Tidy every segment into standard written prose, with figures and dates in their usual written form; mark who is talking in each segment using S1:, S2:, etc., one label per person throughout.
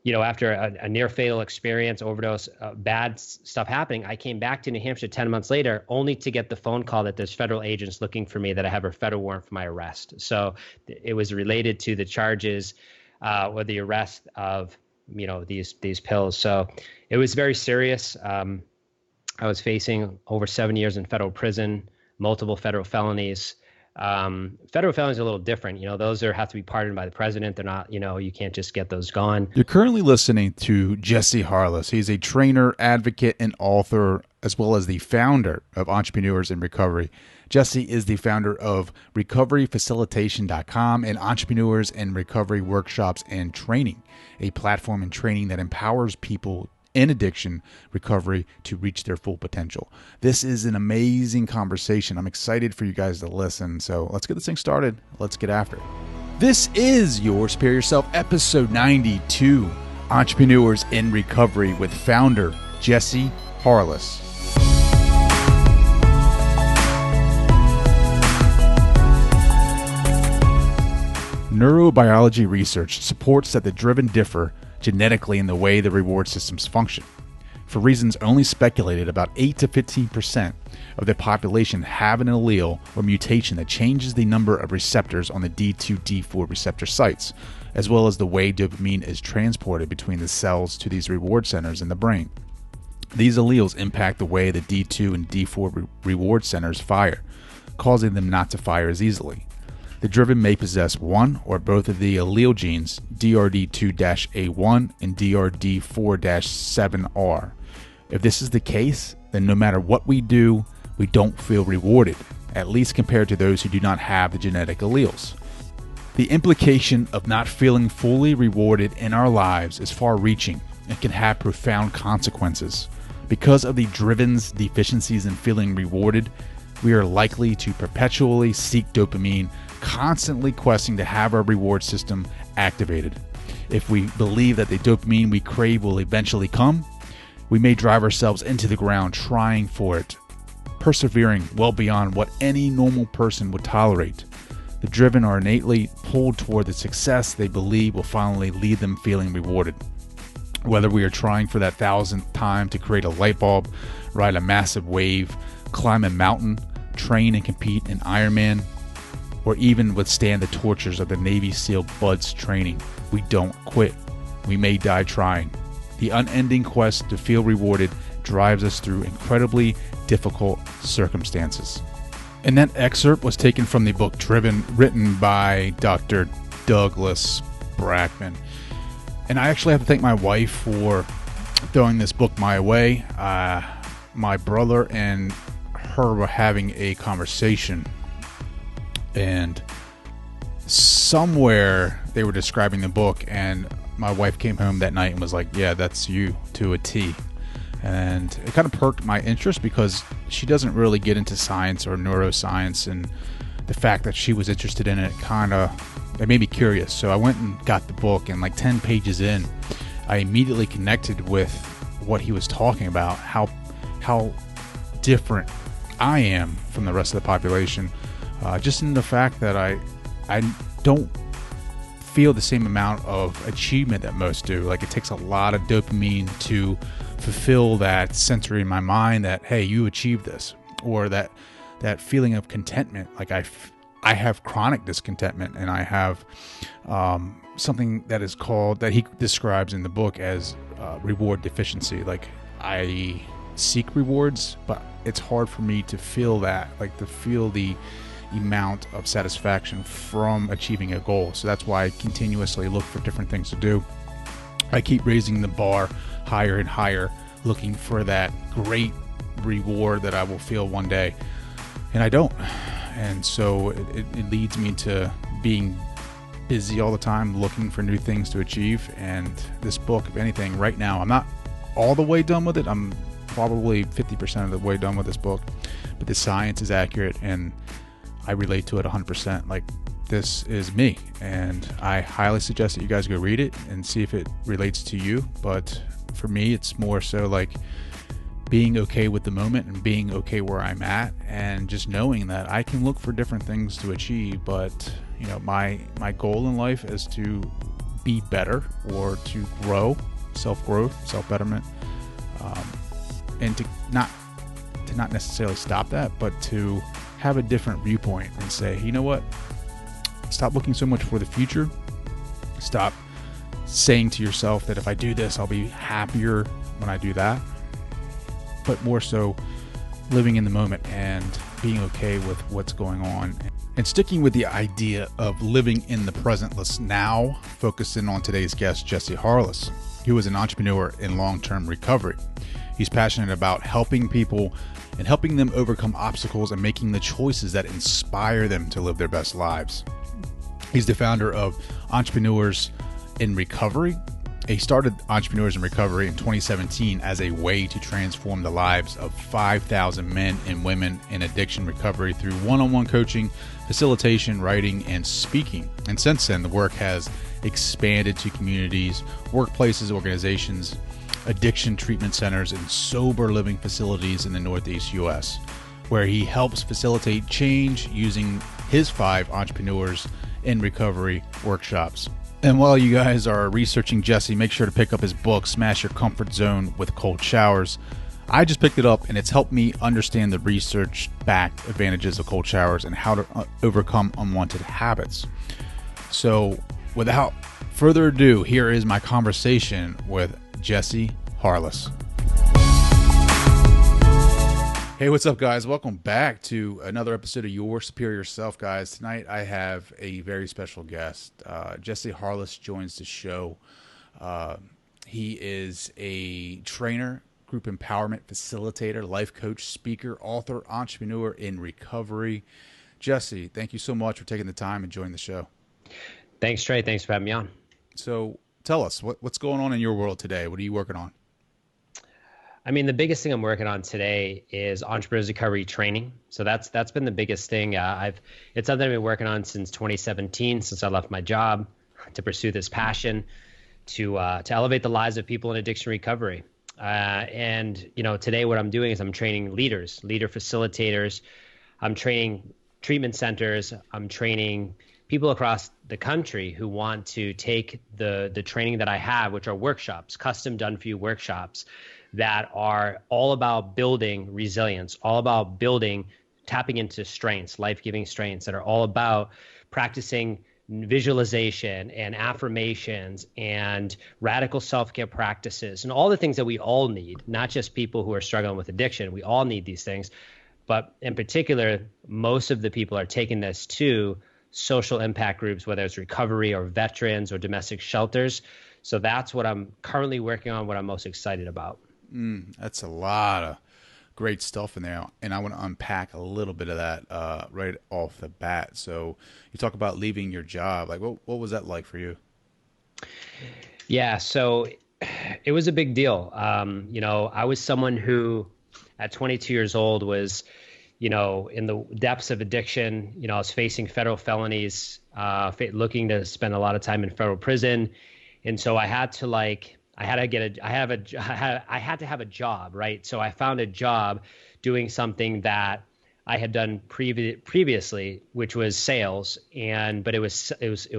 S1: after a near fatal experience, overdose, stuff happening, I came back to New Hampshire 10 months later, only to get the phone call that there's federal agents looking for me, that I have a federal warrant for my arrest. So it was related to the charges or the arrest of, these pills. So it was very serious. I was facing over 7 years in federal prison, multiple federal felonies. Federal felonies are a little different. Those have to be pardoned by the president. They're not, you can't just get those gone.
S2: You're currently listening to Jesse Harless. He's a trainer, advocate, and author, as well as the founder of Entrepreneurs in Recovery. Jesse is the founder of recoveryfacilitation.com and Entrepreneurs in Recovery Workshops and Training, a platform and training that empowers people in addiction recovery to reach their full potential. This is an amazing conversation. I'm excited for you guys to listen. So let's get this thing started. Let's get after it. This is Your Superior Self, episode 92, Entrepreneurs in Recovery, with founder Jesse Harless. Neurobiology research supports that the driven differ genetically in the way the reward systems function. For reasons only speculated, about 8 to 15% of the population have an allele or mutation that changes the number of receptors on the D2, D4 receptor sites, as well as the way dopamine is transported between the cells to these reward centers in the brain. These alleles impact the way the D2 and D4 reward centers fire, causing them not to fire as easily. The driven may possess one or both of the allele genes, DRD2-A1 and DRD4-7R. If this is the case, then no matter what we do, we don't feel rewarded, at least compared to those who do not have the genetic alleles. The implication of not feeling fully rewarded in our lives is far-reaching and can have profound consequences. Because of the driven's deficiencies in feeling rewarded, we are likely to perpetually seek dopamine, constantly questing to have our reward system activated. If we believe that the dopamine we crave will eventually come, we may drive ourselves into the ground trying for it, persevering well beyond what any normal person would tolerate. The driven are innately pulled toward the success they believe will finally leave them feeling rewarded. Whether we are trying for that 1,000th time to create a light bulb, ride a massive wave, climb a mountain, train and compete in Ironman, or even withstand the tortures of the Navy SEAL BUD/S training, we don't quit. We may die trying. The unending quest to feel rewarded drives us through incredibly difficult circumstances. And that excerpt was taken from the book Driven, written by Dr. Douglas Brackman. And I actually have to thank my wife for throwing this book my way. My brother and her were having a conversation, and somewhere they were describing the book, and my wife came home that night and was like, yeah, that's you to a T. And it kind of perked my interest because she doesn't really get into science or neuroscience, and the fact that she was interested in it it made me curious. So I went and got the book, and like 10 pages in, I immediately connected with what he was talking about, how different I am from the rest of the population. Just in the fact that I don't feel the same amount of achievement that most do. Like, it takes a lot of dopamine to fulfill that sensory in my mind that, hey, you achieved this, or that feeling of contentment. Like I have chronic discontentment, and I have something that is called, that he describes in the book as reward deficiency. Like, I seek rewards, but it's hard for me to feel that, like to feel the amount of satisfaction from achieving a goal. So that's why I continuously look for different things to do. I keep raising the bar higher and higher, looking for that great reward that I will feel one day, and I don't. And so it leads me to being busy all the time, looking for new things to achieve. And this book, if anything, right now, I'm not all the way done with it. I'm probably 50% of the way done with this book, but the science is accurate, and I relate to it 100%. Like, this is me, and I highly suggest that you guys go read it and see if it relates to you. But for me, it's more so like being okay with the moment and being okay where I'm at, and just knowing that I can look for different things to achieve. But my goal in life is to be better or to grow, self-growth, self-betterment, and to not necessarily stop that, but to have a different viewpoint and say, you know what, stop looking so much for the future. Stop saying to yourself that if I do this, I'll be happier when I do that, but more so living in the moment and being okay with what's going on and sticking with the idea of living in the presentless now, focusing on today's guest, Jesse Harless, who is an entrepreneur in long-term recovery. He's passionate about helping people and helping them overcome obstacles and making the choices that inspire them to live their best lives. He's the founder of Entrepreneurs in Recovery. He started Entrepreneurs in Recovery in 2017 as a way to transform the lives of 5,000 men and women in addiction recovery through one-on-one coaching, facilitation, writing, and speaking. And since then, the work has expanded to communities, workplaces, organizations, addiction treatment centers, and sober living facilities in the Northeast U.S., where he helps facilitate change using his 5 Entrepreneurs in Recovery workshops. And while you guys are researching Jesse, make sure to pick up his book, Smash Your Comfort Zone with Cold Showers. I just picked it up, and it's helped me understand the research-backed advantages of cold showers and how to overcome unwanted habits. So without further ado, here is my conversation with Jesse Harless. Hey, what's up, guys? Welcome back to another episode of Your Superior Self, guys. Tonight I have a very special guest. Jesse Harless joins the show. He is a trainer, group empowerment facilitator, life coach, speaker, author, entrepreneur in recovery. Jesse, thank you so much for taking the time and joining the show.
S1: Thanks, Trey. Thanks for having me on.
S2: So tell us, what's going on in your world today? What are you working on?
S1: I mean, the biggest thing I'm working on today is entrepreneurs recovery training. So that's been the biggest thing. It's something I've been working on since 2017, since I left my job to pursue this passion to elevate the lives of people in addiction recovery. And today what I'm doing is I'm training leader facilitators. I'm training treatment centers. I'm training people across the country who want to take the training that I have, which are workshops, custom done for you workshops, that are all about building resilience, all about tapping into strengths, life-giving strengths, that are all about practicing visualization and affirmations and radical self-care practices and all the things that we all need, not just people who are struggling with addiction. We all need these things. But in particular, most of the people are taking this to social impact groups, whether it's recovery or veterans or domestic shelters. So that's what I'm currently working on, what I'm most excited about.
S2: That's a lot of great stuff in there, and I want to unpack a little bit of that right off the bat. So you talk about leaving your job. Like, what was that like for you?
S1: Yeah, so it was a big deal. I was someone who at 22 years old was, in the depths of addiction. I was facing federal felonies, looking to spend a lot of time in federal prison. And so I had to have a job, right? So I found a job doing something that I had done previously, which was sales, but it was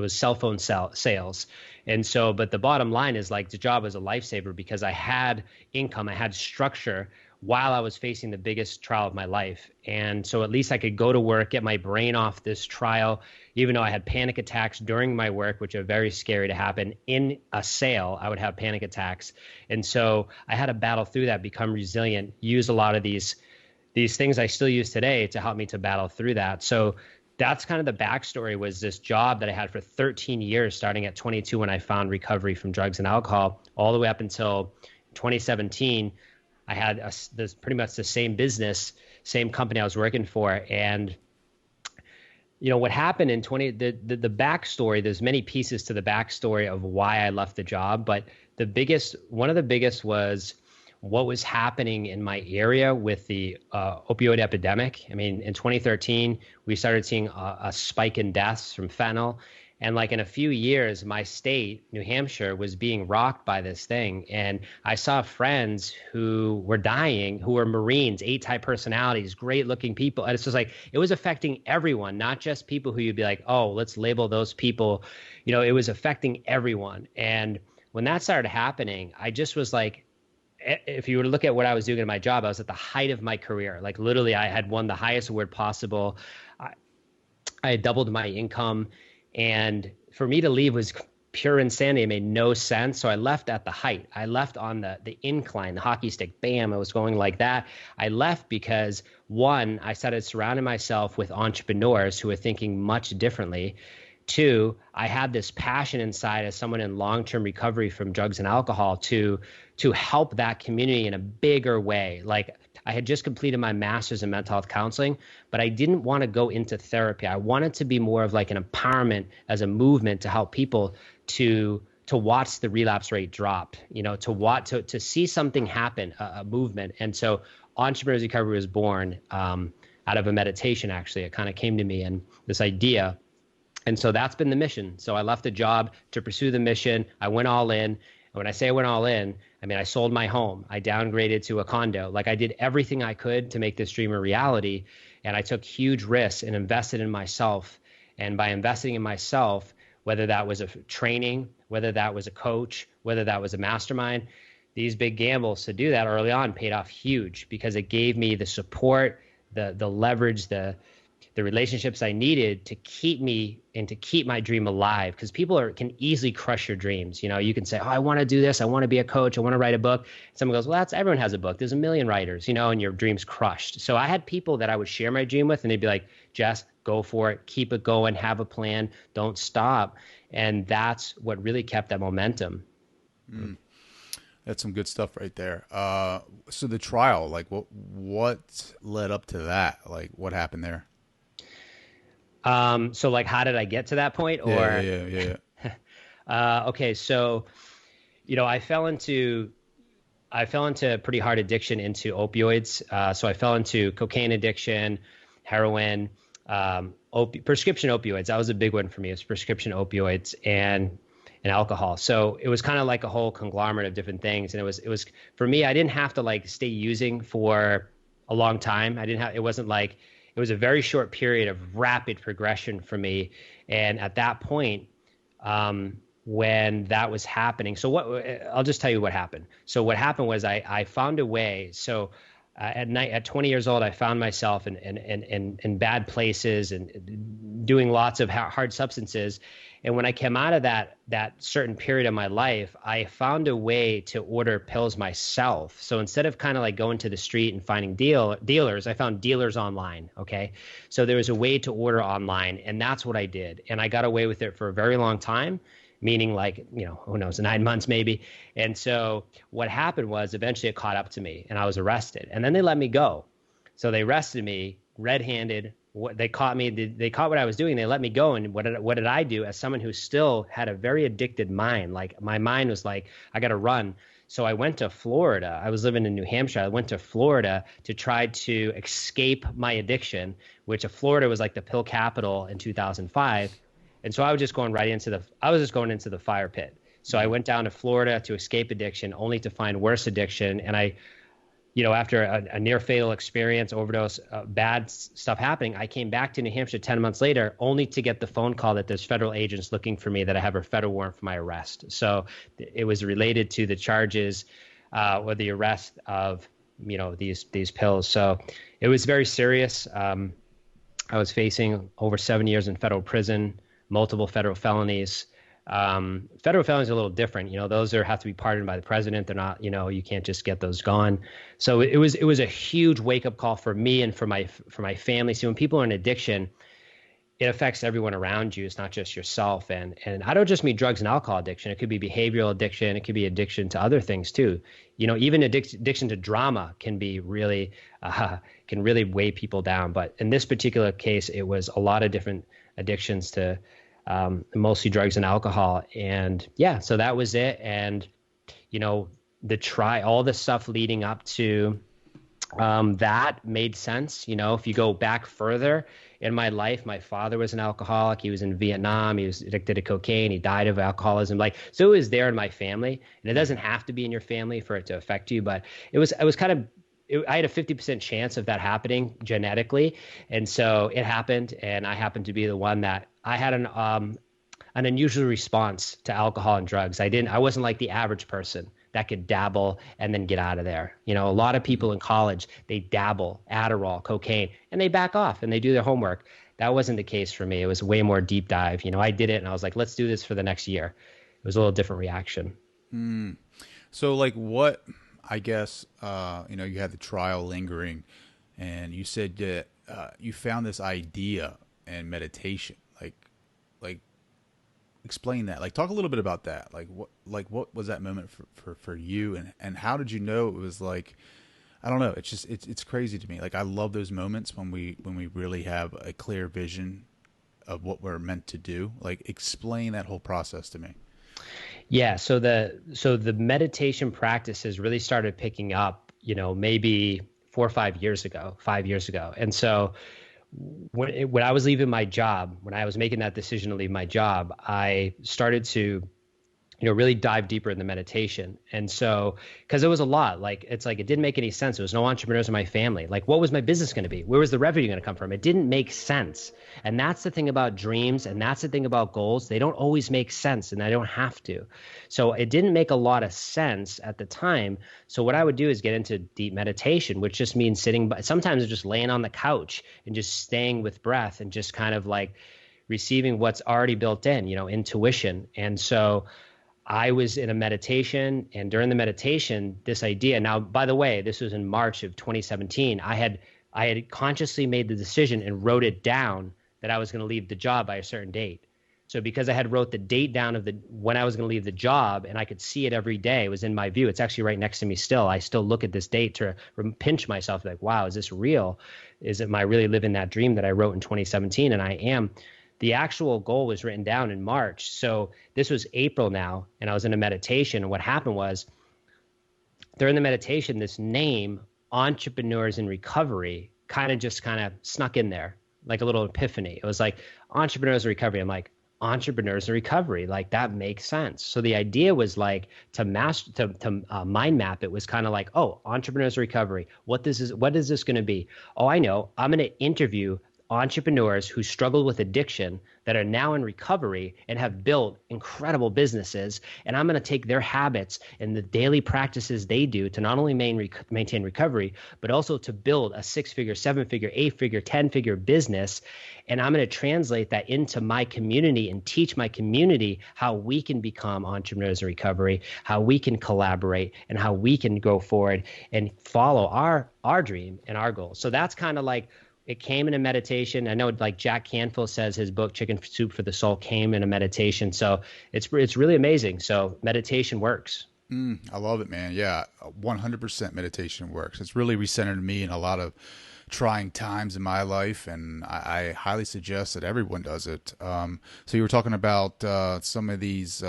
S1: cell phone sales. And so, but the bottom line is, like, the job was a lifesaver because I had income, I had structure while I was facing the biggest trial of my life. And so at least I could go to work, get my brain off this trial, even though I had panic attacks during my work, which are very scary to happen. In a sale, I would have panic attacks. And so I had to battle through that, become resilient, use a lot of these things I still use today to help me to battle through that. So that's kind of the backstory, was this job that I had for 13 years, starting at 22 when I found recovery from drugs and alcohol, all the way up until 2017. I had this pretty much the same business, same company I was working for. And, what happened in the backstory, there's many pieces to the backstory of why I left the job. But one of the biggest was what was happening in my area with the opioid epidemic. I mean, in 2013, we started seeing a spike in deaths from fentanyl. And like in a few years, my state, New Hampshire, was being rocked by this thing. And I saw friends who were dying, who were Marines, A-type personalities, great looking people. And it's just like, it was affecting everyone, not just people who you'd be like, oh, let's label those people. It was affecting everyone. And when that started happening, I just was like, if you were to look at what I was doing in my job, I was at the height of my career. Like literally, I had won the highest award possible. I had doubled my income. And for me to leave was pure insanity. It made no sense. So I left at the height. I left on the incline, the hockey stick. Bam, I was going like that. I left because, one, I started surrounding myself with entrepreneurs who were thinking much differently. Two, I had this passion inside as someone in long-term recovery from drugs and alcohol to help that community in a bigger way. Like, I had just completed my master's in mental health counseling, but I didn't want to go into therapy. I wanted to be more of like an empowerment as a movement to help people to watch the relapse rate drop, to see something happen, a movement. And so Entrepreneurs Recovery was born out of a meditation, actually. It kind of came to me and this idea. And so that's been the mission. So I left a job to pursue the mission. I went all in. And when I say I went all in, I mean, I sold my home. I downgraded to a condo. Like, I did everything I could to make this dream a reality. And I took huge risks and invested in myself. And by investing in myself, whether that was a training, whether that was a coach, whether that was a mastermind, these big gambles to do that early on paid off huge because it gave me the support, the leverage, the relationships I needed to keep me and to keep my dream alive. Because people can easily crush your dreams. You can say, oh, I want to do this. I want to be a coach. I want to write a book. Someone goes, well, everyone has a book. There's a million writers, and your dream's crushed. So I had people that I would share my dream with, and they'd be like, Jess, go for it. Keep it going. Have a plan. Don't stop. And that's what really kept that momentum.
S2: Mm. That's some good stuff right there. So the trial, like what led up to that? Like, what happened there?
S1: So like, how did I get to that point? Or
S2: Yeah.
S1: Okay. So, I fell into pretty hard addiction into opioids. So I fell into cocaine addiction, heroin, prescription opioids. That was a big one for me. It was prescription opioids and alcohol. So it was kind of like a whole conglomerate of different things. And it was for me, I didn't have to like stay using for a long time. It wasn't like, it was a very short period of rapid progression for me. And at that point, when that was happening, I'll just tell you what happened. So what happened was I found a way. So at night, at 20 years old, I found myself in bad places and doing lots of hard substances. And when I came out of that certain period of my life, I found a way to order pills myself. So instead of kind of like going to the street and finding dealers, I found dealers online. Okay. So there was a way to order online, and that's what I did. And I got away with it for a very long time, meaning like, who knows, 9 months maybe. And so what happened was eventually it caught up to me and I was arrested, and then they let me go. So they arrested me red-handed. They caught me. They caught what I was doing. They let me go. And what did I do as someone who still had a very addicted mind? Like, my mind was like, I got to run. So I went to Florida. I was living in New Hampshire. I went to Florida to try to escape my addiction, which Florida was like the pill capital in 2005. And so I was just going into the fire pit. So I went down to Florida to escape addiction, only to find worse addiction. And I, after a near fatal experience, overdose, bad stuff happening, I came back to New Hampshire 10 months later, only to get the phone call that there's federal agents looking for me, that I have a federal warrant for my arrest. So it was related to the charges or the arrest of, these pills. So it was very serious. I was facing over 7 years in federal prison, multiple federal felonies. Federal felonies are a little different. Those have to be pardoned by the president. They're not, you can't just get those gone. So it was a huge wake up call for me and for my family. See, when people are in addiction, it affects everyone around you. It's not just yourself. And I don't just mean drugs and alcohol addiction. It could be behavioral addiction. It could be addiction to other things too. Even addiction to drama can be really, can really weigh people down. But in this particular case, it was a lot of different addictions to mostly drugs and alcohol. And yeah, so that was it. And, all the stuff leading up to that made sense. If you go back further, in my life. My father was an alcoholic. He was in Vietnam. He was addicted to cocaine. He died of alcoholism. Like, so it was there in my family, and it doesn't have to be in your family for it to affect you, but I was kind of, I had a 50% chance of that happening genetically. And so it happened. And I happened to be the one that I had an unusual response to alcohol and drugs. I wasn't like the average person that could dabble and then get out of there. You know, a lot of people in college, they dabble, Adderall, cocaine, and they back off and they do their homework. That wasn't the case for me. It was way more deep dive. You know, I did it and I was like, let's do this for the next year. It was a little different reaction.
S2: So like what, I guess, you know, you had the trial lingering and you said that you found this idea and meditation, like explain that, like talk a little bit about that. Like what was that moment for you, and how did you know it was like, I don't know. It's just, it's crazy to me. Like, I love those moments when we really have a clear vision of what we're meant to do. Like, explain that whole process to me.
S1: Yeah. So the meditation practices really started picking up, you know, maybe 4 or 5 years ago, 5 years ago. And so when I was leaving my job, when I was making that decision to leave my job, I started to, you know, really dive deeper in the meditation. And so, because it was a lot, like, it's like, it didn't make any sense. There was no entrepreneurs in my family. Like, what was my business going to be? Where was the revenue going to come from? It didn't make sense. And that's the thing about dreams. And that's the thing about goals. They don't always make sense, and I don't have to. So it didn't make a lot of sense at the time. So what I would do is get into deep meditation, which just means sitting, but sometimes just laying on the couch and just staying with breath and just kind of like receiving what's already built in, you know, intuition. And so I was in a meditation, and during the meditation, this idea, now, by the way, this was in March of 2017. I had consciously made the decision and wrote it down that I was going to leave the job by a certain date. So because I had wrote the date down of when I was going to leave the job, and I could see it every day, it was in my view. It's actually right next to me still. I still look at this date to pinch myself, like, wow, is this real? Am I really living that dream that I wrote in 2017? And I am. The actual goal was written down in March. So this was April now, and I was in a meditation. And what happened was, during the meditation, this name, Entrepreneurs in Recovery, kind of snuck in there, like a little epiphany. It was like, Entrepreneurs in Recovery. I'm like, Entrepreneurs in Recovery, like, that makes sense. So the idea was like to mind map. It was kind of like, oh, Entrepreneurs in Recovery. What is this going to be? Oh, I know. I'm going to interview entrepreneurs who struggle with addiction that are now in recovery and have built incredible businesses. And I'm going to take their habits and the daily practices they do to not only maintain recovery, but also to build a 6-figure, 7-figure, 8-figure, 10-figure business. And I'm going to translate that into my community and teach my community how we can become entrepreneurs in recovery, how we can collaborate, and how we can go forward and follow our dream and our goals. So that's kind of like, it came in a meditation. I know, like, Jack Canfield says his book, Chicken Soup for the Soul, came in a meditation. So it's really amazing. So meditation works.
S2: I love it, man. Yeah, 100% meditation works. It's really recentered me in a lot of trying times in my life, and I highly suggest that everyone does it. So you were talking about some of these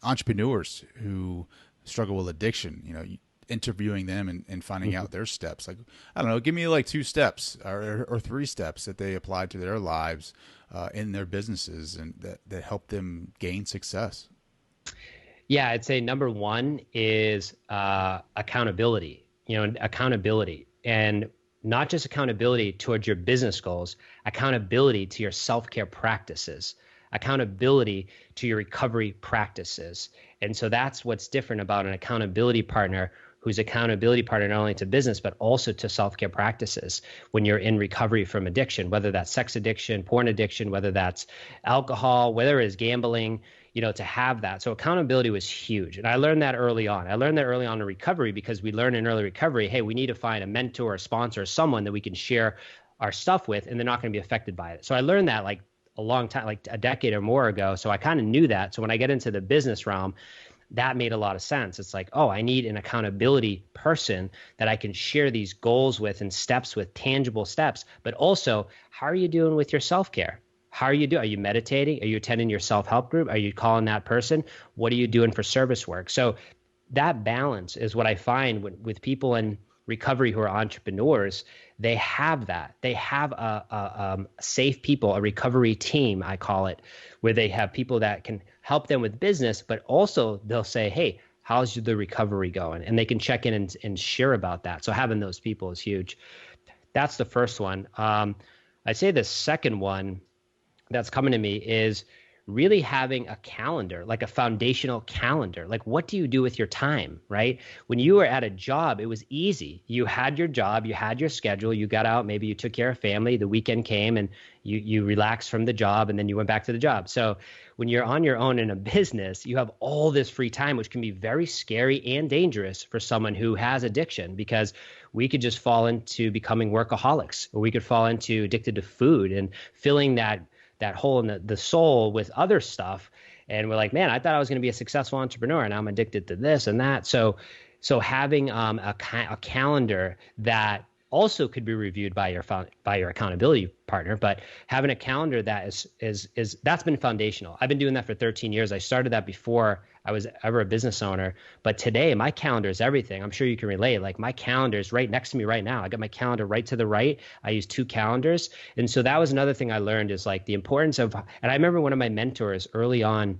S2: entrepreneurs who struggle with addiction, you know, interviewing them and finding out their steps. Like, I don't know, give me like 2 steps or 3 steps that they applied to their lives in their businesses and that help them gain success.
S1: Yeah, I'd say number 1 is accountability, accountability, and not just accountability towards your business goals, accountability to your self-care practices, accountability to your recovery practices. And so that's what's different about an accountability partner, who's accountability partner not only to business, but also to self-care practices when you're in recovery from addiction, whether that's sex addiction, porn addiction, whether that's alcohol, whether it is gambling, to have that. So accountability was huge. And I learned that early on. I learned that early on in recovery because we learned in early recovery, hey, we need to find a mentor, a sponsor, someone that we can share our stuff with, and they're not going to be affected by it. So I learned that like a long time, like a decade or more ago. So I kind of knew that. So when I get into the business realm, that made a lot of sense. It's like, oh, I need an accountability person that I can share these goals with and steps with, tangible steps. But also, how are you doing with your self-care? How are you doing? Are you meditating? Are you attending your self-help group? Are you calling that person? What are you doing for service work? So that balance is what I find with people. And recovery who are entrepreneurs, they have that. They have a safe people, a recovery team, I call it, where they have people that can help them with business, but also they'll say, hey, how's the recovery going? And they can check in and share about that. So having those people is huge. That's the first one. I'd say the second one that's coming to me is really having a calendar, like a foundational calendar. Like, what do you do with your time, right? When you were at a job, it was easy. You had your job, you had your schedule, you got out, maybe you took care of family, the weekend came and you relaxed from the job and then you went back to the job. So when you're on your own in a business, you have all this free time, which can be very scary and dangerous for someone who has addiction, because we could just fall into becoming workaholics, or we could fall into addicted to food and filling that hole in the soul with other stuff. And we're like, man, I thought I was going to be a successful entrepreneur and I'm addicted to this and that. So having a calendar that also could be reviewed by your accountability partner, but having a calendar that is that's been foundational. I've been doing that for 13 years. I started that before I was ever a business owner, but today my calendar is everything. I'm sure you can relate. Like, my calendar is right next to me right now. I got my calendar right to the right. I use 2 calendars. And so that was another thing I learned, is like the importance of, and I remember one of my mentors early on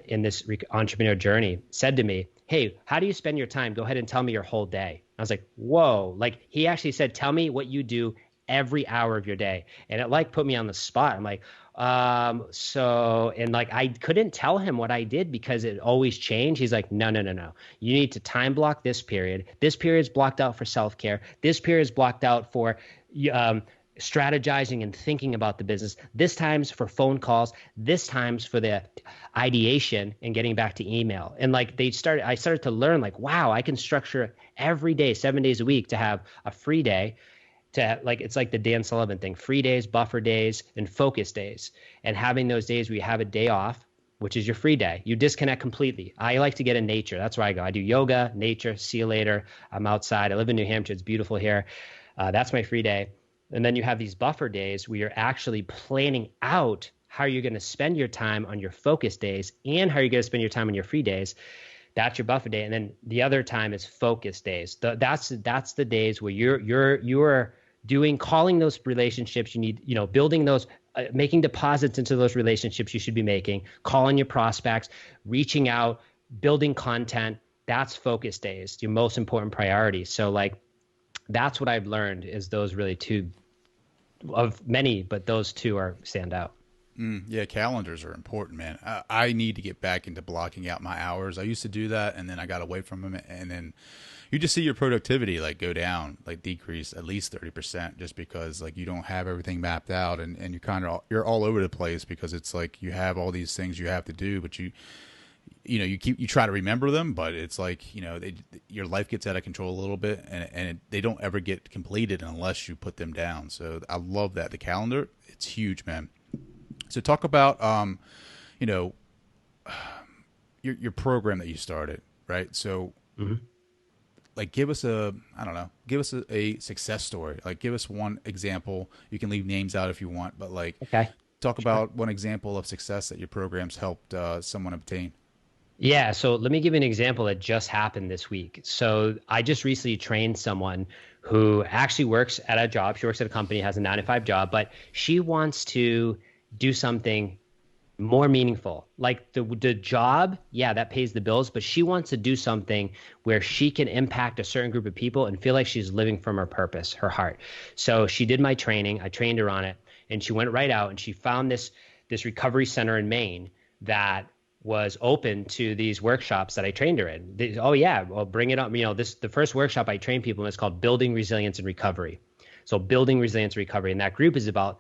S1: in this entrepreneur journey said to me, hey, how do you spend your time? Go ahead and tell me your whole day. I was like, whoa. Like, he actually said, tell me what you do every hour of your day. And it like put me on the spot. I'm like, and like, I couldn't tell him what I did because it always changed. He's like, no. You need to time block this period. This period is blocked out for self-care. This period is blocked out for, strategizing and thinking about the business. This time's for phone calls. This time's for the ideation and getting back to email. And like, I started to learn, like, wow, I can structure every day, 7 days a week, to have a free day. It's like the Dan Sullivan thing: free days, buffer days, and focus days. And having those days where you have a day off, which is your free day, you disconnect completely. I like to get in nature. That's where I go. I do yoga, nature, see you later. I'm outside. I live in New Hampshire. It's beautiful here. That's my free day. And then you have these buffer days where you're actually planning out how you're going to spend your time on your focus days and how you're going to spend your time on your free days. That's your buffer day. And then the other time is focus days. That's the days where you're calling those relationships you need, building those, making deposits into those relationships you should be making, calling your prospects, reaching out, building content. That's focus days, your most important priorities. So like, that's what I've learned, is those really 2 of many, but those 2 stand out.
S2: Yeah, calendars are important, man. I need to get back into blocking out my hours. I used to do that, and then I got away from them, and then you just see your productivity like go down, like decrease at least 30%, just because like you don't have everything mapped out, and you're all over the place, because it's like you have all these things you have to do, but you try to remember them, but it's like, your life gets out of control a little bit, and they don't ever get completed unless you put them down. So I love that. The calendar, it's huge, man. So talk about, your program that you started, right? So like, give us a success story. Like, give us one example. You can leave names out if you want, but like,
S1: okay.
S2: Talk about one example of success that your programs helped someone obtain.
S1: Yeah. So let me give you an example that just happened this week. So I just recently trained someone who actually works at a job. She works at a company, has a 9-to-5 job, but she wants to do something more meaningful. Like the job, yeah, that pays the bills, but she wants to do something where she can impact a certain group of people and feel like she's living from her purpose, her heart. So she did my training. I trained her on it, and she went right out and she found this recovery center in Maine that was open to these workshops that I trained her in. Well, bring it up. The first workshop I trained people in is called Building Resilience and Recovery. So Building Resilience and Recovery. And that group is about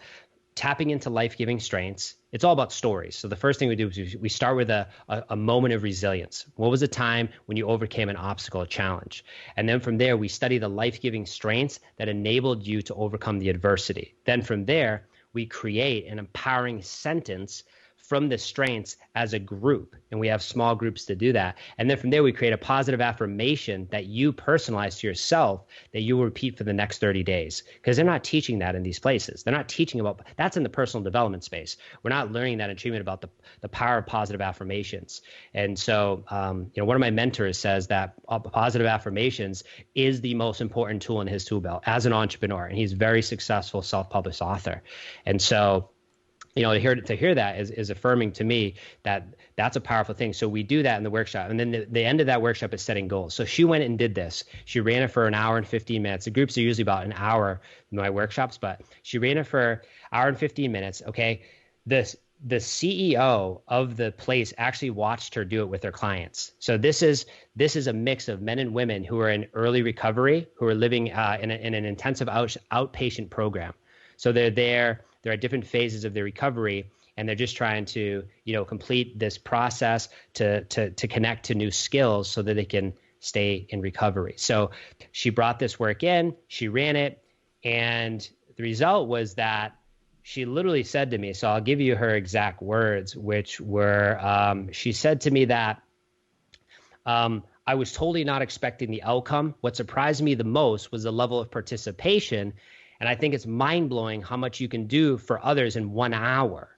S1: tapping into life-giving strengths. It's all about stories. So the first thing we do is we start with a moment of resilience. What was a time when you overcame an obstacle, a challenge? And then from there, we study the life-giving strengths that enabled you to overcome the adversity. Then from there, we create an empowering sentence from the strengths as a group. And we have small groups to do that. And then from there, we create a positive affirmation that you personalize to yourself that you will repeat for the next 30 days. Because they're not teaching that in these places. They're not teaching about that's in the personal development space. We're not learning that in treatment about the power of positive affirmations. And so, one of my mentors says that positive affirmations is the most important tool in his tool belt as an entrepreneur. And he's a very successful self-published author. And so, to hear that is affirming to me that that's a powerful thing. So we do that in the workshop. And then the end of that workshop is setting goals. So she went and did this. She ran it for an hour and 15 minutes. The groups are usually about an hour in my workshops, but she ran it for an hour and 15 minutes. Okay. The CEO of the place actually watched her do it with her clients. So this is a mix of men and women who are in early recovery, who are living in an intensive outpatient program. So they're at different phases of their recovery, and they're just trying to, complete this process to connect to new skills so that they can stay in recovery. So she brought this work in, she ran it, and the result was that she literally said to me, so I'll give you her exact words, which were, she said to me that, I was totally not expecting the outcome. What surprised me the most was the level of participation. And I think it's mind-blowing how much you can do for others in 1 hour.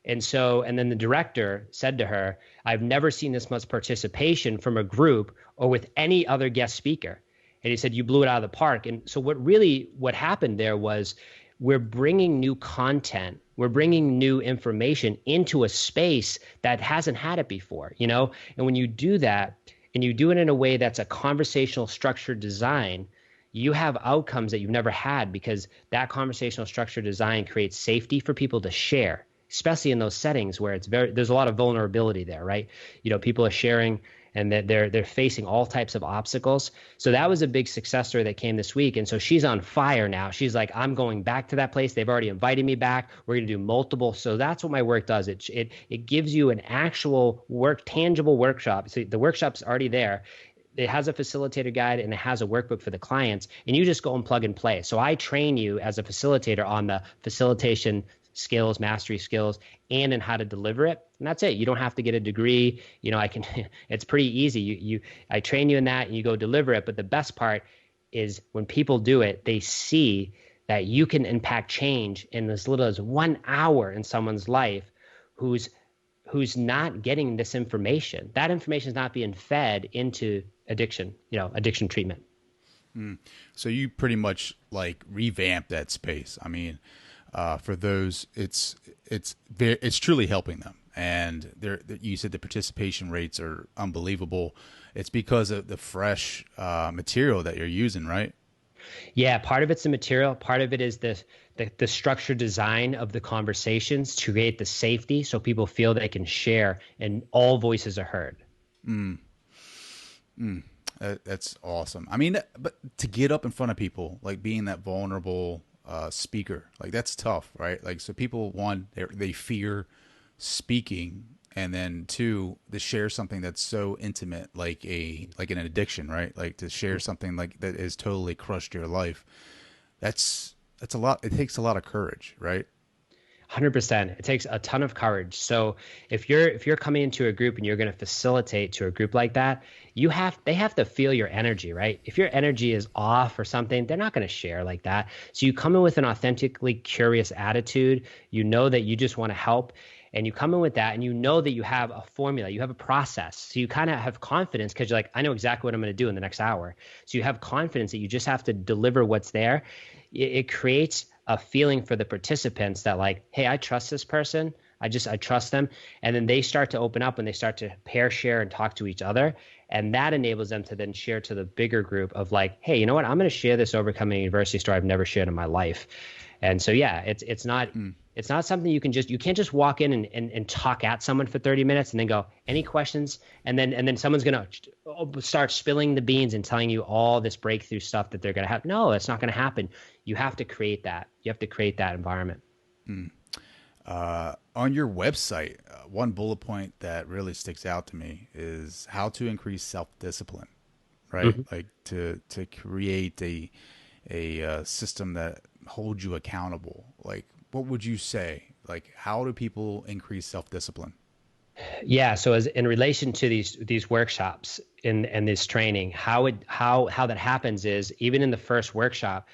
S1: And then the director said to her, I've never seen this much participation from a group or with any other guest speaker. And he said, you blew it out of the park. And so what happened there was we're bringing new content, we're bringing new information into a space that hasn't had it before, And when you do that, and you do it in a way that's a conversational structured design, you have outcomes that you've never had because that conversational structure design creates safety for people to share, especially in those settings where there's a lot of vulnerability there, right? People are sharing and that they're facing all types of obstacles. So that was a big success story that came this week. And so she's on fire now. She's like, I'm going back to that place. They've already invited me back. We're going to do multiple. So that's what my work does. It gives you an actual tangible workshop. So the workshop's already there. It has a facilitator guide and it has a workbook for the clients, and you just go and plug and play. So I train you as a facilitator on the facilitation skills, mastery skills, and in how to deliver it. And that's it. You don't have to get a degree. It's pretty easy. I train you in that and you go deliver it. But the best part is when people do it, they see that you can impact change in as little as 1 hour in someone's life who's not getting this information. That information is not being fed into addiction treatment.
S2: So you pretty much like revamp that space. I mean, for those, it's truly helping them. And you said the participation rates are unbelievable. It's because of the fresh material that you're using, right?
S1: Yeah, part of it's the material. Part of it is the structured design of the conversations to create the safety so people feel they can share and all voices are heard.
S2: That's awesome. I mean, but to get up in front of people, like being that vulnerable speaker, like that's tough, right? Like, so people, one, they fear speaking, and then two, to share something that's so intimate, like an addiction, right? Like to share something like that has totally crushed your life. That's a lot. It takes a lot of courage, right?
S1: 100%. It takes a ton of courage. So if you're coming into a group and you're going to facilitate to a group like that, they have to feel your energy, right? If your energy is off or something, they're not going to share like that. So you come in with an authentically curious attitude. You know that you just want to help, and you come in with that, and you know that you have a formula, you have a process. So you kind of have confidence because you're like, I know exactly what I'm going to do in the next hour. So you have confidence that you just have to deliver what's there. It creates a feeling for the participants that like, hey, I trust this person. I trust them. And then they start to open up and they start to pair share and talk to each other. And that enables them to then share to the bigger group of like, hey, you know what? I'm going to share this overcoming university story I've never shared in my life. And so, yeah, it's not something you can't just walk in and talk at someone for 30 minutes and then go, any questions? And then someone's going to start spilling the beans and telling you all this breakthrough stuff that they're going to have. No, that's not going to happen. You have to create that. You have to create that environment.
S2: On your website, one bullet point that really sticks out to me is how to increase self-discipline, right? Mm-hmm. Like to create a system that holds you accountable. Like, what would you say? Like, how do people increase self-discipline?
S1: Yeah. So as in relation to these workshops and this training, how that happens is even in the first workshop,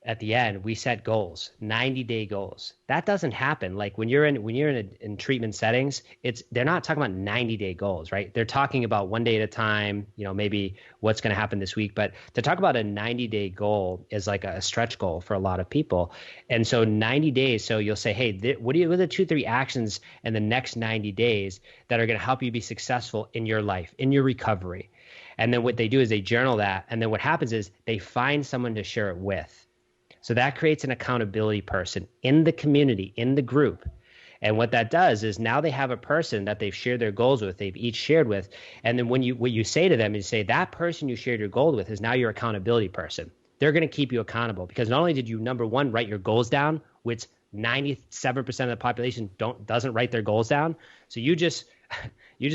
S1: at the end, we set goals, 90-day goals. That doesn't happen. Like in treatment settings, they're not talking about 90-day goals, right? They're talking about one day at a time, maybe what's going to happen this week. But to talk about a 90-day goal is like a stretch goal for a lot of people. And so 90 days, so you'll say, hey, what are the 2-3 actions in the next 90 days that are going to help you be successful in your life, in your recovery? And then what they do is they journal that. And then what happens is they find someone to share it with. So that creates an accountability person in the community, in the group. And what that does is now they have a person that they've shared their goals with, they've each shared with. And then what you say to them is say, that person you shared your goal with is now your accountability person. They're going to keep you accountable because not only did you, number one, write your goals down, which 97% of the population doesn't write their goals down. So you just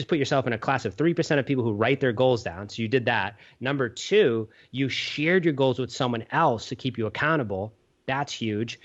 S1: put yourself in a class of 3% of people who write their goals down. So you did that. Number two, you shared your goals with someone else to keep you accountable. That's huge.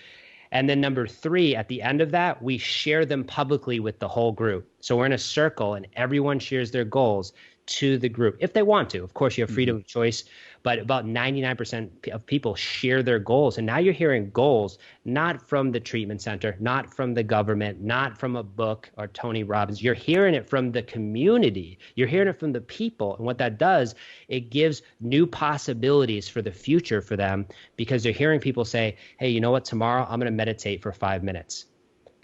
S1: And then number three, at the end of that, we share them publicly with the whole group. So we're in a circle and everyone shares their goals to the group if they want to. Of course, you have freedom of choice, but about 99% of people share their goals. And now you're hearing goals, not from the treatment center, not from the government, not from a book or Tony Robbins. You're hearing it from the community. You're hearing it from the people. And what that does, it gives new possibilities for the future for them because they're hearing people say, hey, you know what, tomorrow I'm going to meditate for 5 minutes.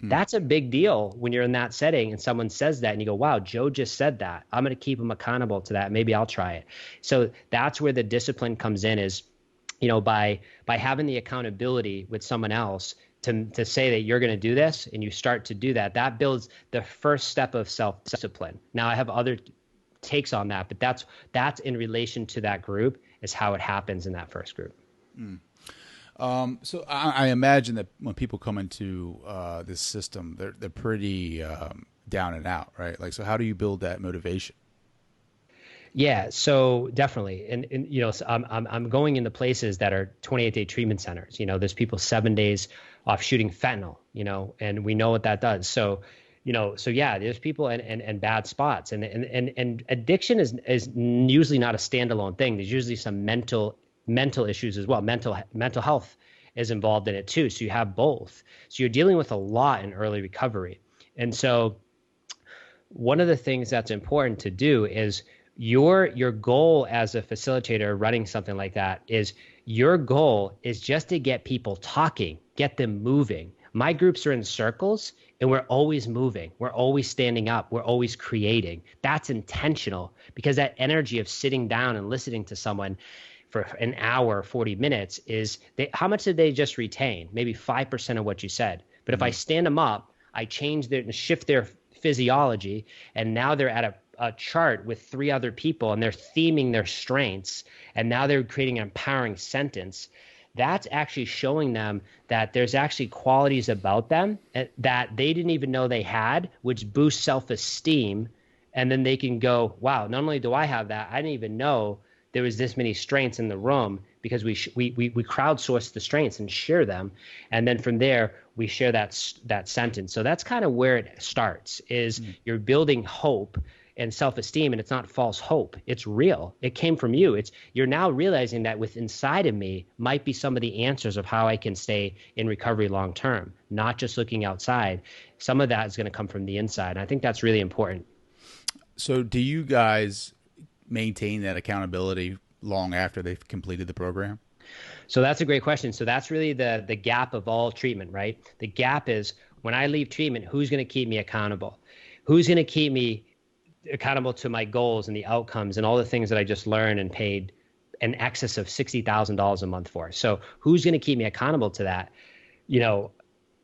S1: That's a big deal when you're in that setting and someone says that and you go, wow, Joe just said that. I'm going to keep him accountable to that. Maybe I'll try it. So that's where the discipline comes in is, by having the accountability with someone else to say that you're going to do this and you start to do that, that builds the first step of self-discipline. Now I have other takes on that, but that's in relation to that group is how it happens in that first group.
S2: So I imagine that when people come into this system, they're pretty down and out, right? Like, so how do you build that motivation?
S1: Yeah, so definitely, and so I'm going into places that are 28-day treatment centers. There's people 7 days off shooting fentanyl, and we know what that does. So, so yeah, there's people in bad spots, and addiction is usually not a standalone thing. There's usually some mental issues as well. Mental health is involved in it too. So you have both. So you're dealing with a lot in early recovery. And so one of the things that's important to do is your goal as a facilitator running something like that is your goal is just to get people talking, get them moving. My groups are in circles and we're always moving. We're always standing up. We're always creating. That's intentional because that energy of sitting down and listening to someone for an hour, 40 minutes how much did they just retain? Maybe 5% of what you said. But if I stand them up, I shift their physiology, and now they're at a chart with 3 other people and they're theming their strengths. And now they're creating an empowering sentence. That's actually showing them that there's actually qualities about them that they didn't even know they had, which boosts self-esteem. And then they can go, wow, not only do I have that, I didn't even know there was this many strengths in the room because we crowdsource the strengths and share them. And then from there, we share that sentence. So that's kind of where it starts is you're building hope and self-esteem, and it's not false hope. It's real. It came from you. You're now realizing that inside of me might be some of the answers of how I can stay in recovery long term, not just looking outside. Some of that is going to come from the inside. And I think that's really important.
S2: So do you guys maintain that accountability long after they've completed the program?
S1: So that's a great question. So that's really the gap of all treatment, right? The gap is when I leave treatment, who's going to keep me accountable? Who's going to keep me accountable to my goals and the outcomes and all the things that I just learned and paid in excess of $60,000 a month for? So who's going to keep me accountable to that?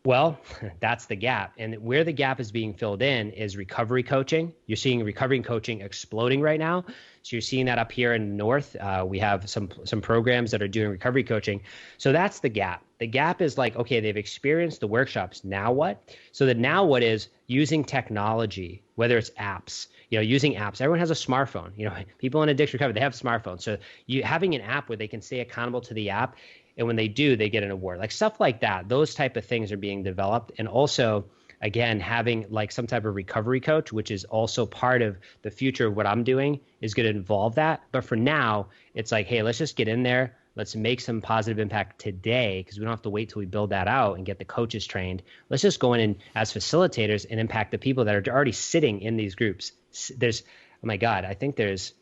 S1: Well, that's the gap. And where the gap is being filled in is recovery coaching. You're seeing recovery coaching exploding right now. So you're seeing that up here in the North. We have some programs that are doing recovery coaching. So that's the gap. The gap is like, okay, they've experienced the workshops. Now what? So the now what is using technology, whether it's apps, using apps. Everyone has a smartphone. People in addiction recovery, they have smartphones. So having an app where they can stay accountable to the app. And when they do, they get an award, like stuff like that. Those type of things are being developed. And also again, having like some type of recovery coach, which is also part of the future of what I'm doing, is going to involve that. But for now, it's like, hey, let's just get in there. Let's make some positive impact today, because we don't have to wait till we build that out and get the coaches trained. Let's just go in and as facilitators and impact the people that are already sitting in these groups. There's, oh my God, I think there's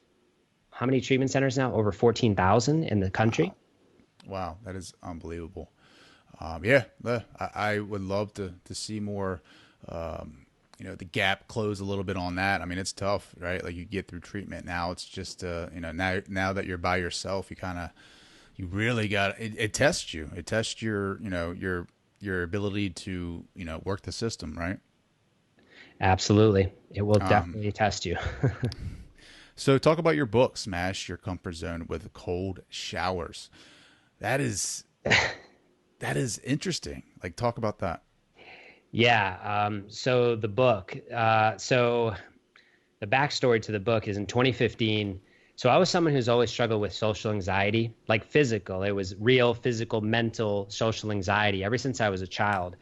S1: how many treatment centers now? Over 14,000 in the country.
S2: Wow, that is unbelievable. Yeah, I would love to see more, the gap close a little bit on that. I mean, it's tough, right? Like you get through treatment. Now it's just, now that you're by yourself, you really got it tests you. It tests your ability to, work the system, right?
S1: Absolutely. It will definitely test you.
S2: So talk about your book, Smash Your Comfort Zone with Cold Showers. That is interesting. Like, talk about that.
S1: Yeah. So the book, so the backstory to the book is in 2015. So I was someone who's always struggled with social anxiety, like physical. It was real, physical, mental, social anxiety ever since I was a child.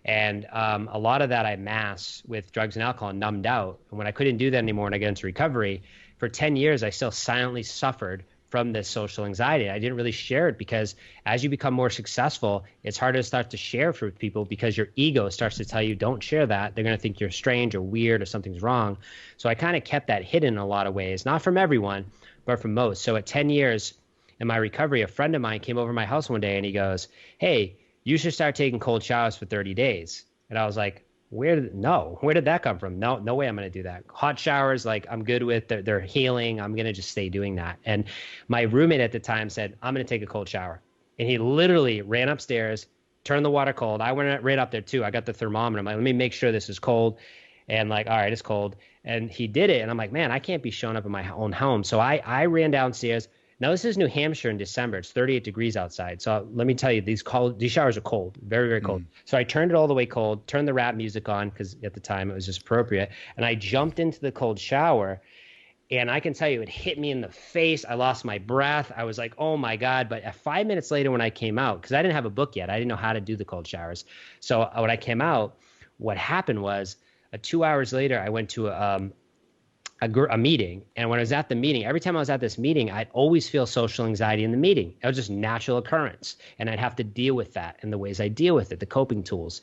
S1: And a lot of that I masked with drugs and alcohol and numbed out. And when I couldn't do that anymore and I got into recovery, for 10 years, I still silently suffered from this social anxiety. I didn't really share it because as you become more successful, it's harder to start to share with people because your ego starts to tell you, don't share that. They're going to think you're strange or weird or something's wrong. So I kind of kept that hidden in a lot of ways, not from everyone, but from most. So at 10 years in my recovery, a friend of mine came over to my house one day and he goes, hey, you should start taking cold showers for 30 days. And I was like, where did that come from? No way I'm going to do that. Hot showers, like I'm good with, they're healing. I'm going to just stay doing that. And my roommate at the time said, I'm going to take a cold shower. And he literally ran upstairs, turned the water cold. I went right up there too. I got the thermometer. I'm like, let me make sure this is cold. And like, all right, it's cold. And he did it. And I'm like, man, I can't be showing up in my own home. So I ran downstairs. Now, this is New Hampshire in December. It's 38 degrees outside. So let me tell you, these showers are cold, very, very cold. So I turned it all the way cold, turned the rap music on because at the time it was just appropriate. And I jumped into the cold shower. And I can tell you, it hit me in the face. I lost my breath. I was like, oh, my God. But 5 minutes later when I came out, because I didn't have a book yet, I didn't know how to do the cold showers. So when I came out, what happened was 2 hours later, I went to a meeting. And when I was at the meeting, every time I was at this meeting, I'd always feel social anxiety in the meeting. It was just natural occurrence. And I'd have to deal with that and the ways I deal with it, the coping tools.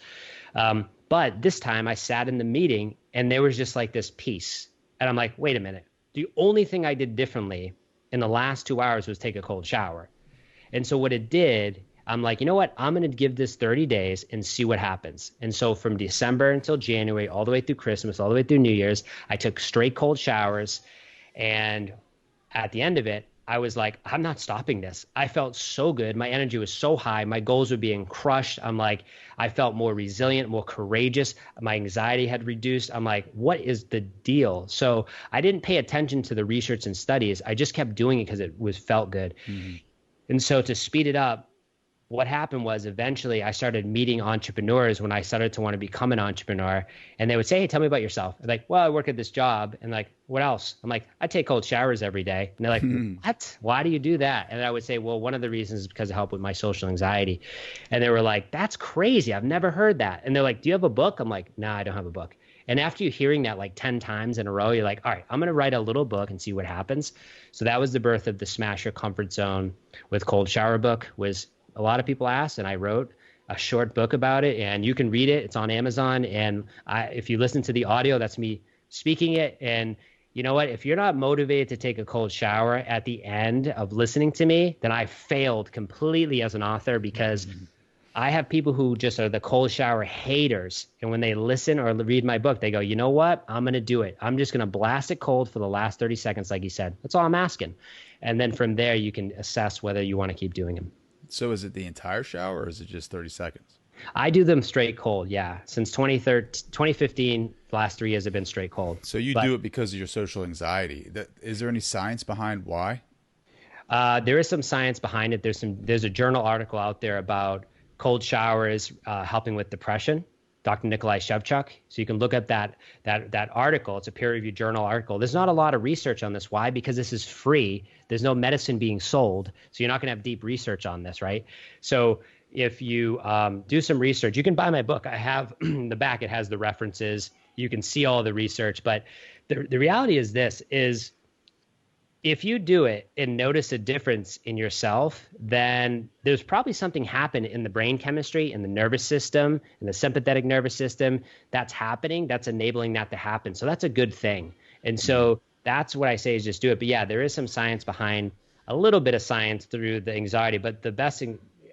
S1: But this time I sat in the meeting and there was just like this peace. And I'm like, wait a minute. The only thing I did differently in the last 2 hours was take a cold shower. And so what it did, I'm like, you know what? I'm going to give this 30 days and see what happens. And so from December until January, all the way through Christmas, all the way through New Year's, I took straight cold showers. And at the end of it, I was like, I'm not stopping this. I felt so good. My energy was so high. My goals were being crushed. I'm like, I felt more resilient, more courageous. My anxiety had reduced. I'm like, what is the deal? So I didn't pay attention to the research and studies. I just kept doing it because it felt good. Mm-hmm. And so to speed it up, what happened was eventually I started meeting entrepreneurs when I started to want to become an entrepreneur. And they would say, hey, tell me about yourself. I'm like, well, I work at this job. And like, what else? I'm like, I take cold showers every day. And they're like, what? Why do you do that? And I would say, well, one of the reasons is because it helped with my social anxiety. And they were like, that's crazy. I've never heard that. And they're like, do you have a book? I'm like, no, I don't have a book. And after you hearing that like 10 times in a row, you're like, all right, I'm going to write a little book and see what happens. So that was the birth of the Smash Your Comfort Zone with Cold Shower book. Was a lot of people asked, and I wrote a short book about it, and you can read it. It's on Amazon. And if you listen to the audio, that's me speaking it. And you know what? If you're not motivated to take a cold shower at the end of listening to me, then I failed completely as an author, because I have people who just are the cold shower haters. And when they listen or read my book, they go, you know what? I'm going to do it. I'm just going to blast it cold for the last 30 seconds, like you said. That's all I'm asking. And then from there, you can assess whether you want to keep doing them.
S2: So is it the entire shower or is it just 30 seconds?
S1: I do them straight cold, yeah. Since 2015, the last 3 years have been straight cold.
S2: So you do it because of your social anxiety. Is there any science behind why?
S1: There is some science behind it. There's a journal article out there about cold showers helping with depression. Dr. Nikolai Shevchuk. So you can look at that article. It's a peer-reviewed journal article. There's not a lot of research on this. Why? Because this is free. There's no medicine being sold. So you're not going to have deep research on this, right? So if you do some research, you can buy my book. I have in the back, it has the references. You can see all the research. But the reality is this, is if you do it and notice a difference in yourself, then there's probably something happened in the brain chemistry, in the nervous system, in the sympathetic nervous system that's happening, that's enabling that to happen. So that's a good thing. And so that's what I say is just do it. But yeah, there is some science behind, a little bit of science through the anxiety, but the best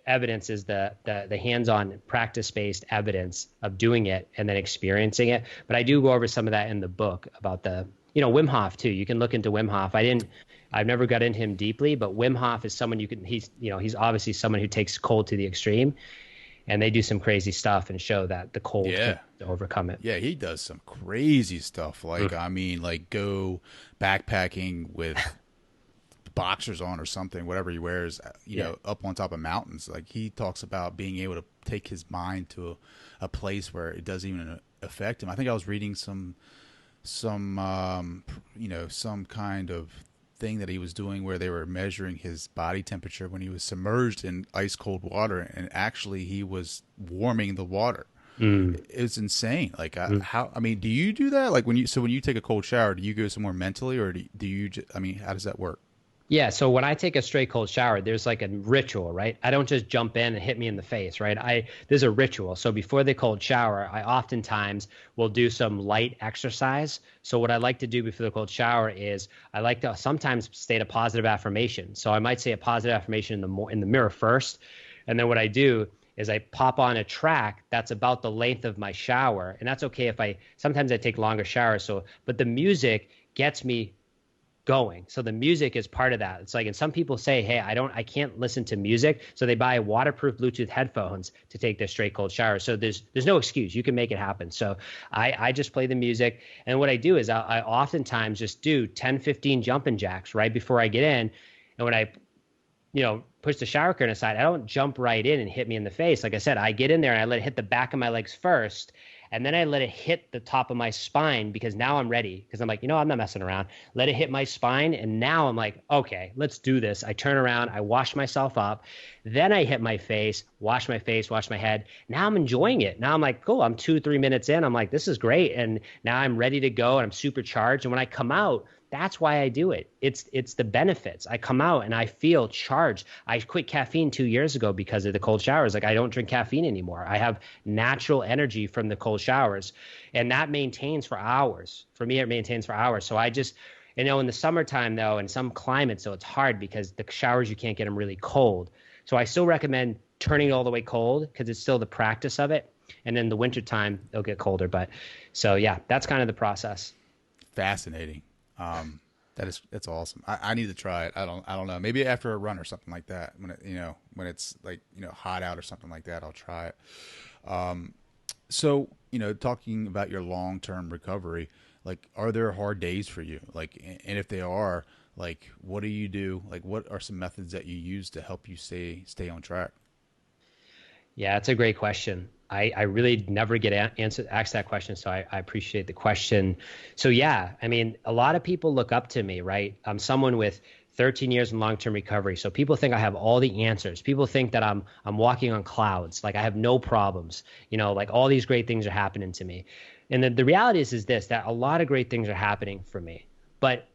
S1: evidence is the hands-on practice-based evidence of doing it and then experiencing it. But I do go over some of that in the book about Wim Hof too. You can look into Wim Hof. I've never got into him deeply, but Wim Hof is someone he's obviously someone who takes cold to the extreme, and they do some crazy stuff and show that the cold can overcome it.
S2: Yeah, he does some crazy stuff. Like, I mean, like go backpacking with boxers on or something, whatever he wears, you know, up on top of mountains. Like, he talks about being able to take his mind to a place where it doesn't even affect him. I think I was reading some kind of thing that he was doing where they were measuring his body temperature when he was submerged in ice cold water, and actually he was warming the water. It's insane. Like, how do you do that? Like, when you take a cold shower, do you go somewhere mentally, or do you just, how does that work?
S1: Yeah, so when I take a straight cold shower, there's like a ritual, right? I don't just jump in and hit me in the face, right? There's a ritual. So before the cold shower, I oftentimes will do some light exercise. So what I like to do before the cold shower is I like to sometimes state a positive affirmation. So I might say a positive affirmation in the mirror first, and then what I do is I pop on a track that's about the length of my shower, and that's okay if sometimes I take longer showers. But the music gets me going. So the music is part of that. It's like, and some people say, hey, I can't listen to music. So they buy waterproof Bluetooth headphones to take their straight cold shower. So there's no excuse. You can make it happen. So I just play the music. And what I do is I oftentimes just do 10, 15 jumping jacks right before I get in. And when I, push the shower curtain aside, I don't jump right in and hit me in the face. Like I said, I get in there and I let it hit the back of my legs first. And then I let it hit the top of my spine, because now I'm ready. Because I'm like, I'm not messing around. Let it hit my spine. And now I'm like, okay, let's do this. I turn around, I wash myself up. Then I hit my face, wash my head. Now I'm enjoying it. Now I'm like, cool, I'm 2-3 minutes in. I'm like, this is great. And now I'm ready to go and I'm supercharged. And when I come out, that's why I do it. It's the benefits. I come out and I feel charged. I quit caffeine 2 years ago because of the cold showers. Like, I don't drink caffeine anymore. I have natural energy from the cold showers, and that maintains for hours. For me, it maintains for hours. So I just, in the summertime though, in some climates, so it's hard because the showers, you can't get them really cold. So I still recommend turning it all the way cold because it's still the practice of it. And in the wintertime, they'll get colder. But so yeah, that's kind of the process.
S2: Fascinating. That's awesome. I need to try it. I don't know. Maybe after a run or something like that, when it's like, hot out or something like that, I'll try it. So, talking about your long-term recovery, like, are there hard days for you? Like, and if they are, like, what do you do? Like, what are some methods that you use to help you stay on track?
S1: Yeah, it's a great question. I really never get asked that question, so I appreciate the question. So yeah, a lot of people look up to me, right? I'm someone with 13 years in long-term recovery, so people think I have all the answers. People think that I'm walking on clouds, like I have no problems, like all these great things are happening to me. And the reality is this, that a lot of great things are happening for me, but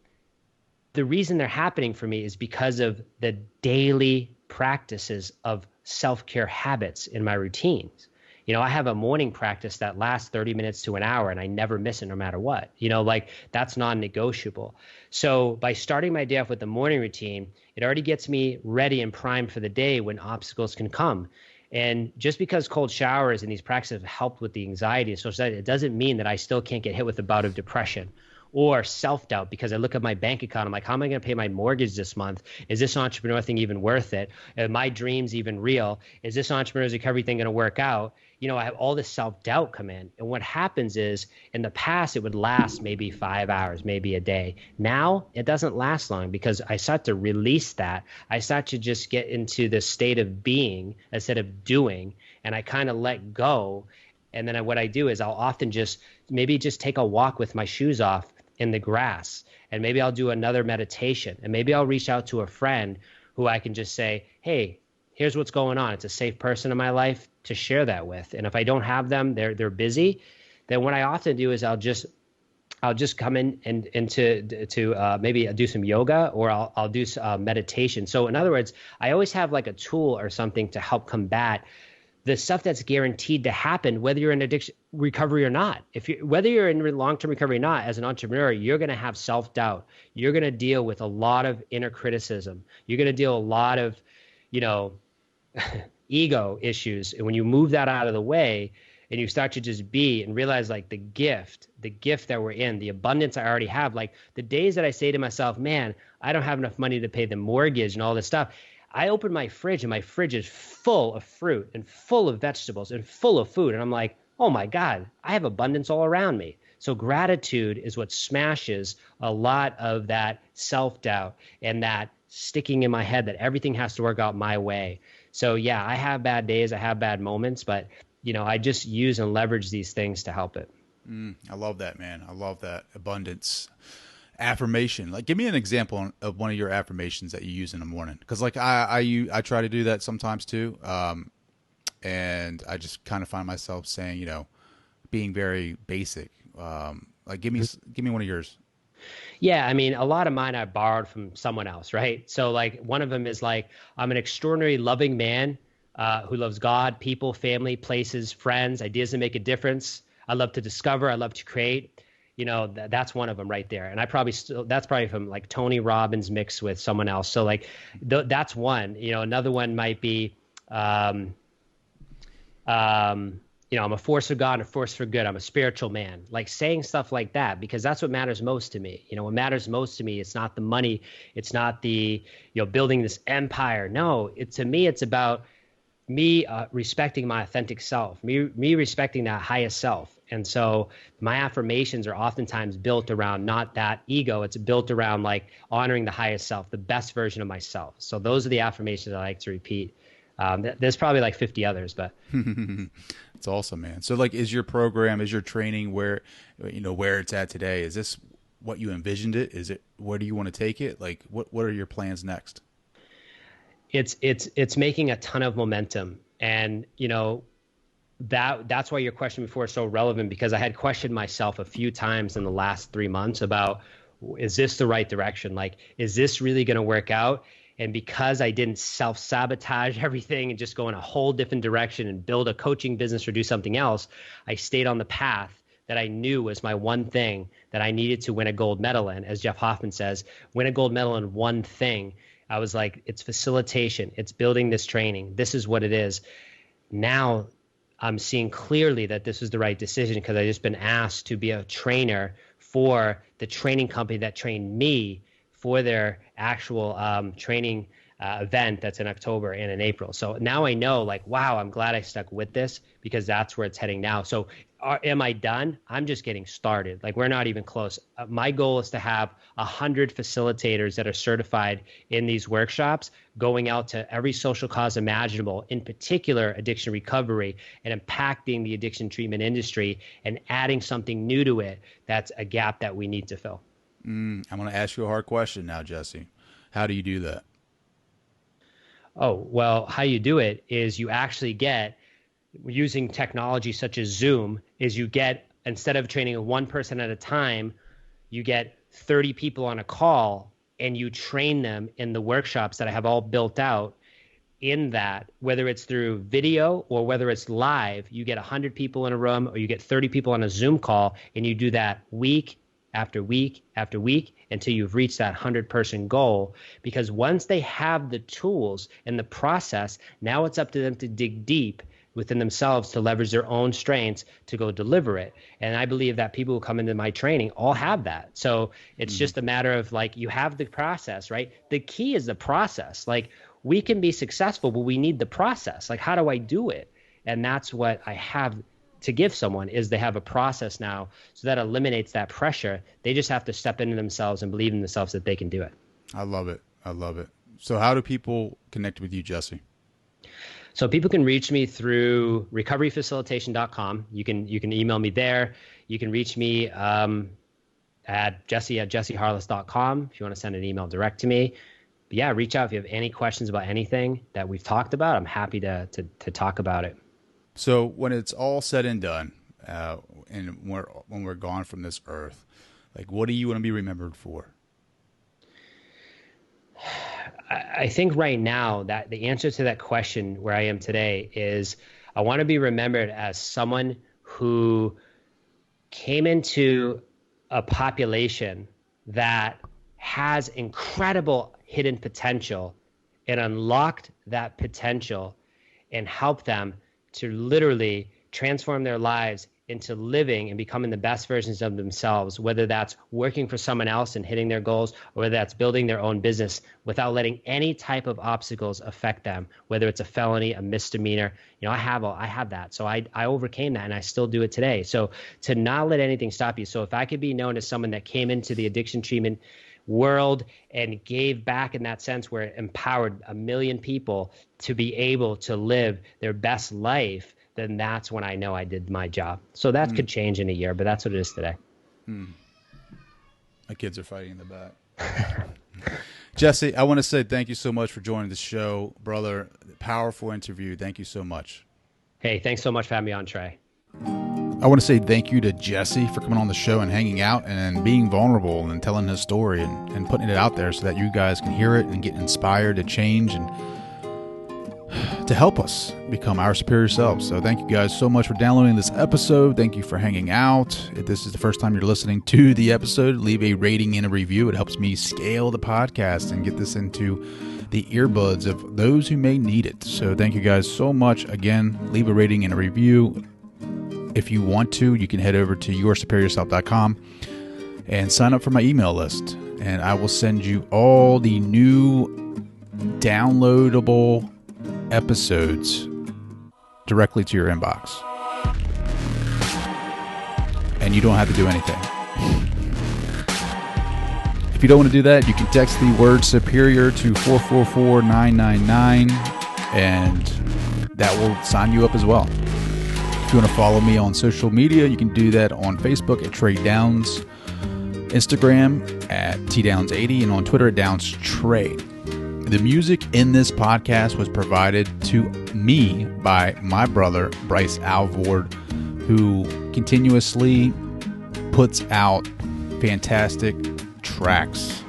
S1: the reason they're happening for me is because of the daily practices of self-care habits in my routines. I have a morning practice that lasts 30 minutes to an hour, and I never miss it no matter what. Like, that's non-negotiable. So by starting my day off with the morning routine, it already gets me ready and primed for the day when obstacles can come. And just because cold showers and these practices have helped with the anxiety and social anxiety, it doesn't mean that I still can't get hit with a bout of depression or self-doubt because I look at my bank account. I'm like, how am I going to pay my mortgage this month? Is this entrepreneur thing even worth it? Are my dreams even real? Is this entrepreneur's recovery thing going to work out? I have all this self-doubt come in. And what happens is, in the past, it would last maybe 5 hours, maybe a day. Now, it doesn't last long because I start to release that. I start to just get into the state of being instead of doing, and I kind of let go. And then what I do is I'll often just take a walk with my shoes off in the grass, and maybe I'll do another meditation, and maybe I'll reach out to a friend who I can just say, hey, here's what's going on. It's a safe person in my life to share that with. And if I don't have them, they're busy, then what I often do is I'll just come into maybe do some yoga, or I'll do meditation. So in other words, I always have like a tool or something to help combat the stuff that's guaranteed to happen, whether you're in addiction recovery or not. Whether you're in long-term recovery or not, as an entrepreneur, you're going to have self-doubt. You're going to deal with a lot of inner criticism. You're going to deal with a lot of, ego issues. And when you move that out of the way and you start to just be and realize like the gift that we're in, the abundance I already have, like the days that I say to myself, man, I don't have enough money to pay the mortgage and all this stuff. I open my fridge and my fridge is full of fruit and full of vegetables and full of food. And I'm like, oh my God, I have abundance all around me. So gratitude is what smashes a lot of that self-doubt and that sticking in my head that everything has to work out my way. So yeah, I have bad days, I have bad moments, but I just use and leverage these things to help it.
S2: I love that, man. I love that abundance affirmation. Like, give me an example of one of your affirmations that you use in the morning. Cause like I try to do that sometimes too. And I just kind of find myself saying, being very basic. Like give me one of yours.
S1: Yeah, I mean, a lot of mine I borrowed from someone else, right? So like one of them is like, I'm an extraordinary loving man who loves God, people, family, places, friends, ideas that make a difference. I love to discover, I love to create. That's one of them right there. And that's probably from like Tony Robbins mixed with someone else. So like that's one. Another one might be I'm a force for God and a force for good. I'm a spiritual man. Like saying stuff like that, because that's what matters most to me. What matters most to me, it's not the money. It's not the, building this empire. No, to me, it's about me respecting my authentic self, me respecting that highest self. And so my affirmations are oftentimes built around not that ego. It's built around like honoring the highest self, the best version of myself. So those are the affirmations I like to repeat. There's probably like 50 others, but
S2: it's awesome, man. So like, is your program, is your training where it's at today? Is this what you envisioned it? Is it, where do you want to take it? Like what are your plans next?
S1: It's making a ton of momentum. And, that's why your question before is so relevant, because I had questioned myself a few times in the last 3 months about, is this the right direction? Like, is this really going to work out? And because I didn't self-sabotage everything and just go in a whole different direction and build a coaching business or do something else, I stayed on the path that I knew was my one thing that I needed to win a gold medal in. As Jeff Hoffman says, win a gold medal in one thing. I was like, it's facilitation. It's building this training. This is what it is. Now I'm seeing clearly that this is the right decision, because I just been asked to be a trainer for the training company that trained me for their actual training event that's in October and in April. So now I know, like, wow, I'm glad I stuck with this, because that's where it's heading now. So am I done? I'm just getting started. Like, we're not even close. My goal is to have 100 facilitators that are certified in these workshops, going out to every social cause imaginable, in particular addiction recovery, and impacting the addiction treatment industry and adding something new to it. That's a gap that we need to fill.
S2: I'm going to ask you a hard question now, Jesse. How do you do that?
S1: Oh, well, how you do it is you actually get, using technology such as Zoom, is you get, instead of training one person at a time, you get 30 people on a call and you train them in the workshops that I have all built out. In that, whether it's through video or whether it's live, you get 100 people in a room or you get 30 people on a Zoom call, and you do that week after week after week until you've reached that 100-person goal. Because once they have the tools and the process, now it's up to them to dig deep within themselves to leverage their own strengths to go deliver it. And I believe that people who come into my training all have that. So it's just a matter of, like, you have the process, right? The key is the process. Like, we can be successful, but we need the process. Like, how do I do it? And that's what I have to give someone, is they have a process now, so that eliminates that pressure. They just have to step into themselves and believe in themselves that they can do it.
S2: I love it. I love it. So how do people connect with you, Jesse?
S1: So people can reach me through recoveryfacilitation.com. You can email me there. You can reach me at jesse@jesseharless.com if you want to send an email direct to me. But yeah, reach out if you have any questions about anything that we've talked about. I'm happy to talk about it.
S2: So when it's all said and done, and when we're gone from this earth, like, what do you want to be remembered for?
S1: I think right now that the answer to that question where I am today is I want to be remembered as someone who came into a population that has incredible hidden potential and unlocked that potential and helped them to literally transform their lives into living and becoming the best versions of themselves, whether that's working for someone else and hitting their goals, or whether that's building their own business without letting any type of obstacles affect them, whether it's a felony, a misdemeanor. You know, I have that. So I overcame that and I still do it today. So to not let anything stop you. So if I could be known as someone that came into the addiction treatment world and gave back in that sense where it empowered 1 million people to be able to live their best life, then that's when I know I did my job. So that could change in a year, but that's what it is today.
S2: My kids are fighting in the back. Jesse, I want to say thank you so much for joining the show, brother. Powerful interview. Thank you so much.
S1: Hey, thanks so much for having me on, Trey.
S2: I want to say thank you to Jesse for coming on the show and hanging out and being vulnerable and telling his story and putting it out there so that you guys can hear it and get inspired to change and to help us become our superior selves. So thank you guys so much for downloading this episode. Thank you for hanging out. If this is the first time you're listening to the episode, leave a rating and a review. It helps me scale the podcast and get this into the earbuds of those who may need it. So thank you guys so much. Again, leave a rating and a review. If you want to, you can head over to yoursuperiorself.com and sign up for my email list. And I will send you all the new downloadable episodes directly to your inbox. And you don't have to do anything. If you don't want to do that, you can text the word superior to 444-999 and that will sign you up as well. If you want to follow me on social media, you can do that on Facebook at Trey Downs, Instagram at TDowns80, and on Twitter at DownsTrey. The music in this podcast was provided to me by my brother, Bryce Alvord, who continuously puts out fantastic tracks.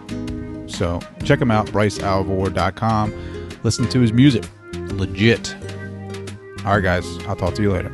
S2: So check him out, brycealvord.com. Listen to his music. Legit. All right, guys. I'll talk to you later.